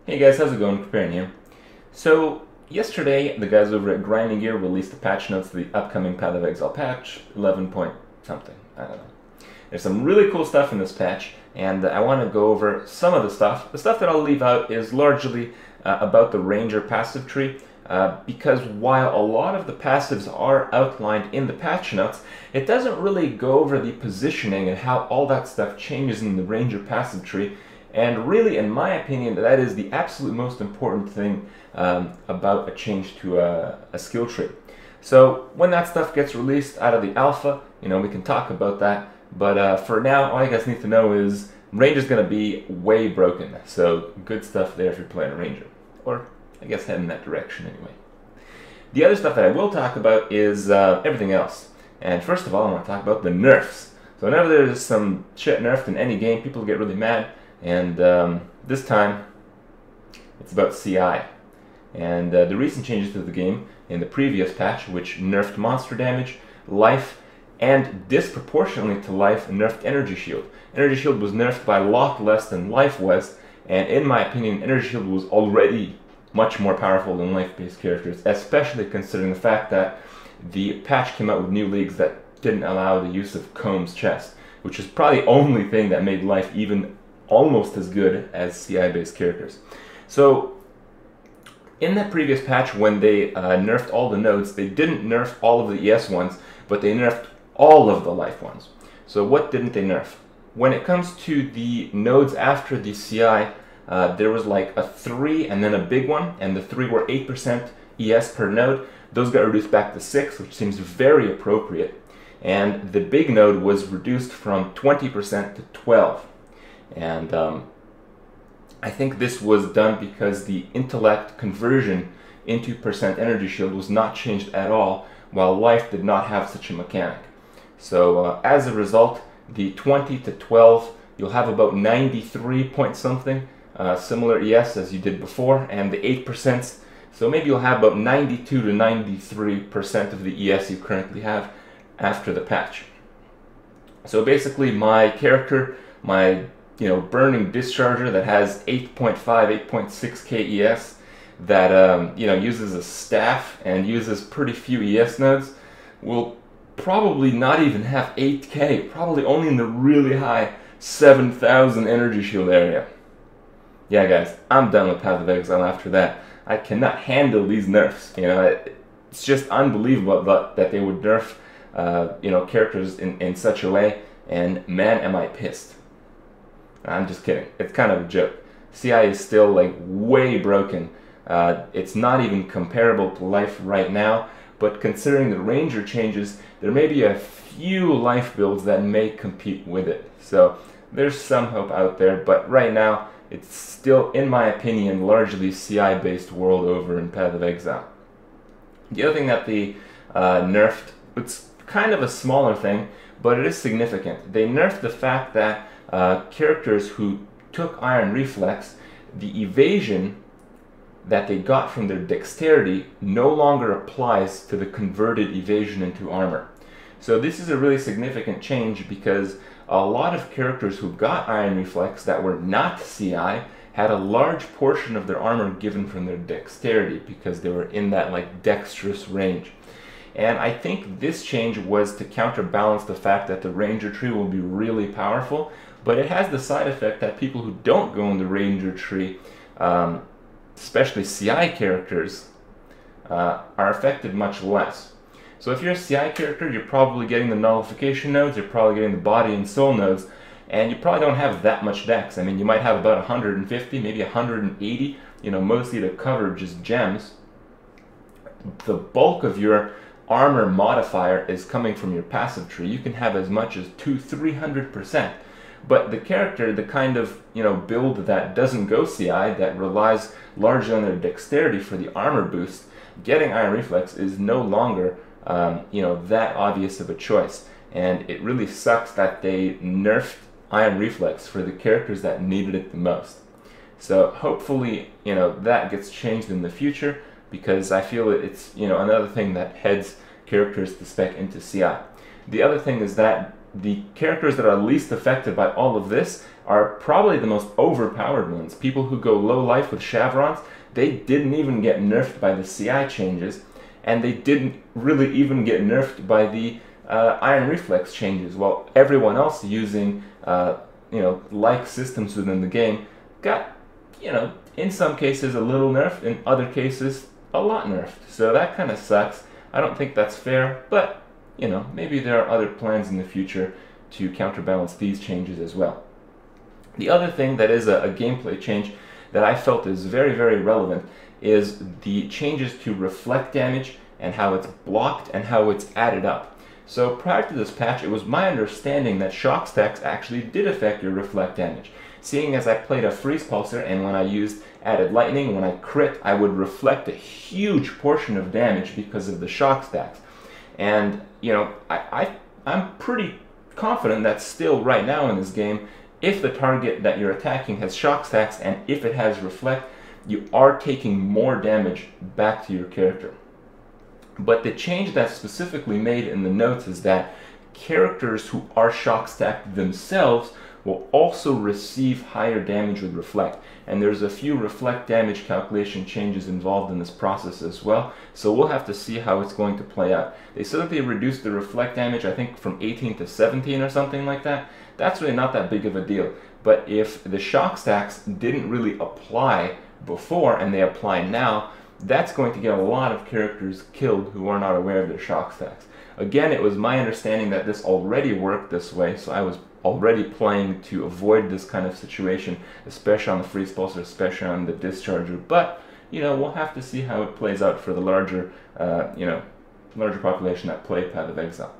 Hey guys, how's it going? Turnipparrian here. So, yesterday, the guys over at Grinding Gear released the patch notes to the upcoming Path of Exile patch, 11 point something, I don't know. There's some really cool stuff in this patch, and I want to go over some of the stuff. The stuff that I'll leave out is largely about the Ranger passive tree, because while a lot of the passives are outlined in the patch notes, it doesn't really go over the positioning and how all that stuff changes in the Ranger passive tree. And really, in my opinion, that is the absolute most important thing about a change to a skill tree. So when that stuff gets released out of the alpha, we can talk about that. But for now, all you guys need to know is Ranger's going to be way broken. So good stuff there if you're playing a Ranger. Or, I guess, head in that direction anyway. The other stuff that I will talk about is everything else. And first of all, I want to talk about the nerfs. So whenever there's some shit nerfed in any game, people get really mad. And this time, it's about CI. And the recent changes to the game in the previous patch, which nerfed monster damage, life, and disproportionately to life, nerfed energy shield. Energy shield was nerfed by a lot less than life was, and in my opinion, energy shield was already much more powerful than life-based characters, especially considering the fact that the patch came out with new leagues that didn't allow the use of Comb's chest, which is probably the only thing that made life even almost as good as CI-based characters. So, in that previous patch, when they nerfed all the nodes, they didn't nerf all of the ES ones, but they nerfed all of the life ones. So what didn't they nerf? When it comes to the nodes after the CI, there was like a 3 and then a big one, and the 3 were 8% ES per node. Those got reduced back to 6, which seems very appropriate. And the big node was reduced from 20% to 12. And I think this was done because the intellect conversion into percent energy shield was not changed at all, while life did not have such a mechanic. So as a result, the 20 to 12, you'll have about 93 point something, similar ES as you did before, and the 8%, so maybe you'll have about 92 to 93% of the ES you currently have after the patch. So basically my character, my burning discharger that has 8.5, 8.6k ES, that uses a staff and uses pretty few ES nodes, will probably not even have 8k, probably only in the really high 7,000 energy shield area. Yeah guys, I'm done with Path of Exile after that. I cannot handle these nerfs. It's just unbelievable that they would nerf characters in such a way, and man am I pissed. I'm just kidding. It's kind of a joke. CI is still like way broken. It's not even comparable to life right now, but considering the Ranger changes, there may be a few life builds that may compete with it. So there's some hope out there, but right now it's still, in my opinion, largely CI-based world over in Path of Exile. The other thing that they nerfed, it's kind of a smaller thing, but it is significant. They nerfed the fact that characters who took Iron Reflex, the evasion that they got from their dexterity no longer applies to the converted evasion into armor. So this is a really significant change because a lot of characters who got Iron Reflex that were not CI had a large portion of their armor given from their dexterity because they were in that like dexterous range. And I think this change was to counterbalance the fact that the Ranger tree will be really powerful, but it has the side effect that people who don't go in the Ranger tree, especially CI characters, are affected much less. So if you're a CI character, you're probably getting the nullification nodes, you're probably getting the body and soul nodes, and you probably don't have that much dex. I mean, you might have about 150, maybe 180, mostly the coverage is gems. The bulk of your armor modifier is coming from your passive tree. You can have as much as 200–300%. But the character, the kind of build that doesn't go CI, that relies largely on their dexterity for the armor boost, getting Iron Reflex is no longer that obvious of a choice. And it really sucks that they nerfed Iron Reflex for the characters that needed it the most. So hopefully that gets changed in the future, because I feel it's another thing that heads characters to spec into CI. The other thing is that the characters that are least affected by all of this are probably the most overpowered ones. People who go low life with Chevrons, they didn't even get nerfed by the CI changes, and they didn't really even get nerfed by the Iron Reflex changes, while everyone else using like systems within the game got, in some cases a little nerfed, in other cases a lot nerfed. So that kind of sucks. I don't think that's fair, but maybe there are other plans in the future to counterbalance these changes as well. The other thing that is a gameplay change that I felt is very, very relevant is the changes to reflect damage and how it's blocked and how it's added up. So prior to this patch, it was my understanding that shock stacks actually did affect your reflect damage. Seeing as I played a freeze pulsar, and when I used added lightning, when I crit, I would reflect a huge portion of damage because of the shock stacks. And I'm pretty confident that still right now in this game, if the target that you're attacking has shock stacks and if it has reflect, you are taking more damage back to your character. But the change that's specifically made in the notes is that characters who are shock stacked themselves will also receive higher damage with reflect. And there's a few reflect damage calculation changes involved in this process as well, so we'll have to see how it's going to play out. They said that they reduced the reflect damage, I think, from 18 to 17 or something like that. That's really not that big of a deal. But if the shock stacks didn't really apply before and they apply now, that's going to get a lot of characters killed who are not aware of their shock stacks. Again, it was my understanding that this already worked this way, so I was already playing to avoid this kind of situation, especially on the freeze pulsar, especially on the discharger. But we'll have to see how it plays out for the larger population that play Path of Exile.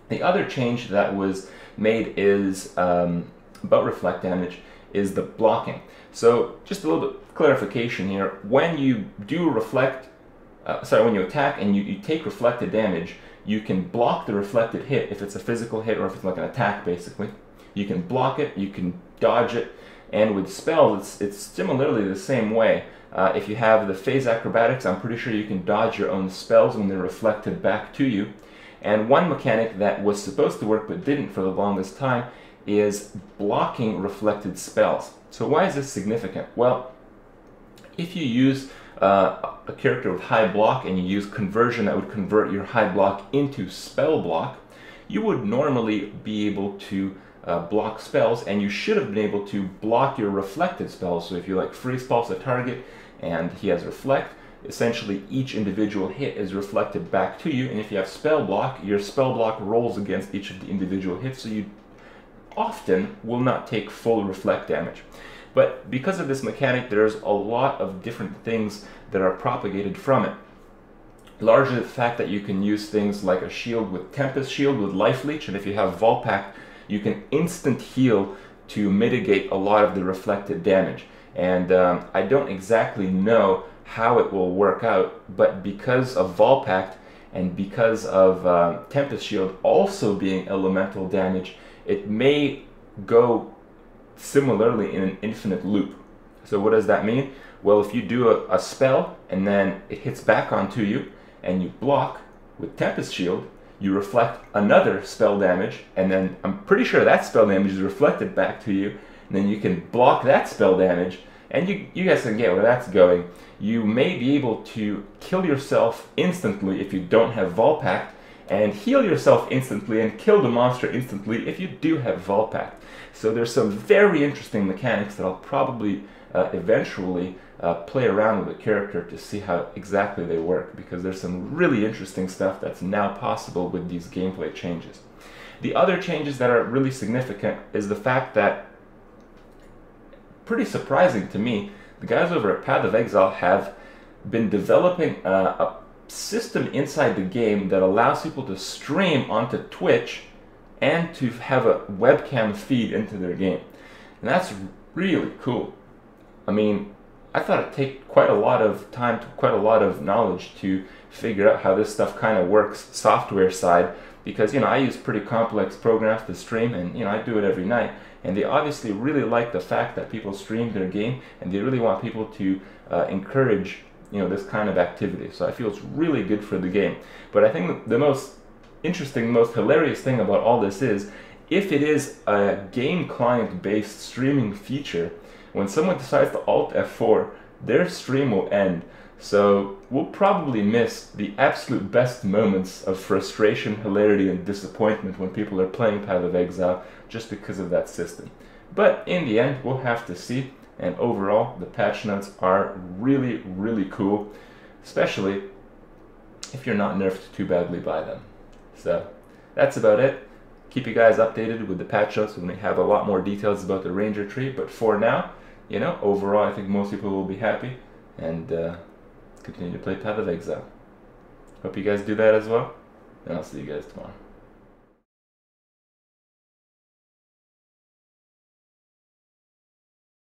The other change that was made is about reflect damage is the blocking. So just a little bit of clarification here. When you do reflect, when you attack and you take reflected damage, you can block the reflected hit if it's a physical hit or if it's like an attack, basically. You can block it, you can dodge it, and with spells, it's similarly the same way. If you have the phase acrobatics, I'm pretty sure you can dodge your own spells when they're reflected back to you. And one mechanic that was supposed to work but didn't for the longest time is blocking reflected spells. So why is this significant? Well, if you use a character with high block and you use conversion that would convert your high block into spell block, you would normally be able to block spells, and you should have been able to block your reflected spells. So if you freeze pulse a target and he has reflect, essentially each individual hit is reflected back to you, and if you have spell block, your spell block rolls against each of the individual hits, so you often will not take full reflect damage. But because of this mechanic, there's a lot of different things that are propagated from it. Largely the fact that you can use things like a shield with Tempest Shield with Life Leech, and if you have Volpact, you can instant heal to mitigate a lot of the reflected damage. And I don't exactly know how it will work out, but because of Volpact and because of Tempest Shield also being elemental damage, it may go similarly in an infinite loop. So what does that mean? Well, if you do a spell and then it hits back onto you and you block with Tempest Shield, you reflect another spell damage, and then I'm pretty sure that spell damage is reflected back to you, and then you can block that spell damage, and you guys can get where that's going. You may be able to kill yourself instantly if you don't have Volpact, and heal yourself instantly and kill the monster instantly if you do have Volpact. So there's some very interesting mechanics that I'll probably eventually play around with the character to see how exactly they work, because there's some really interesting stuff that's now possible with these gameplay changes. The other changes that are really significant is the fact that, pretty surprising to me, the guys over at Path of Exile have been developing a system inside the game that allows people to stream onto Twitch and to have a webcam feed into their game. And that's really cool. I mean, I thought it'd take quite a lot of time, quite a lot of knowledge to figure out how this stuff kind of works software side, because I use pretty complex programs to stream, and I do it every night, and they obviously really like the fact that people stream their game, and they really want people to encourage this kind of activity. So I feel it's really good for the game. But I think the most interesting, most hilarious thing about all this is, if it is a game client-based streaming feature, when someone decides to Alt F4, their stream will end. So we'll probably miss the absolute best moments of frustration, hilarity, and disappointment when people are playing Path of Exile just because of that system. But in the end, we'll have to see. And overall, the patch notes are really, really cool, especially if you're not nerfed too badly by them. So that's about it. Keep you guys updated with the patch notes when we have a lot more details about the Ranger tree. But for now, you know, overall, I think most people will be happy and continue to play Path of Exile. Hope you guys do that as well, and I'll see you guys tomorrow.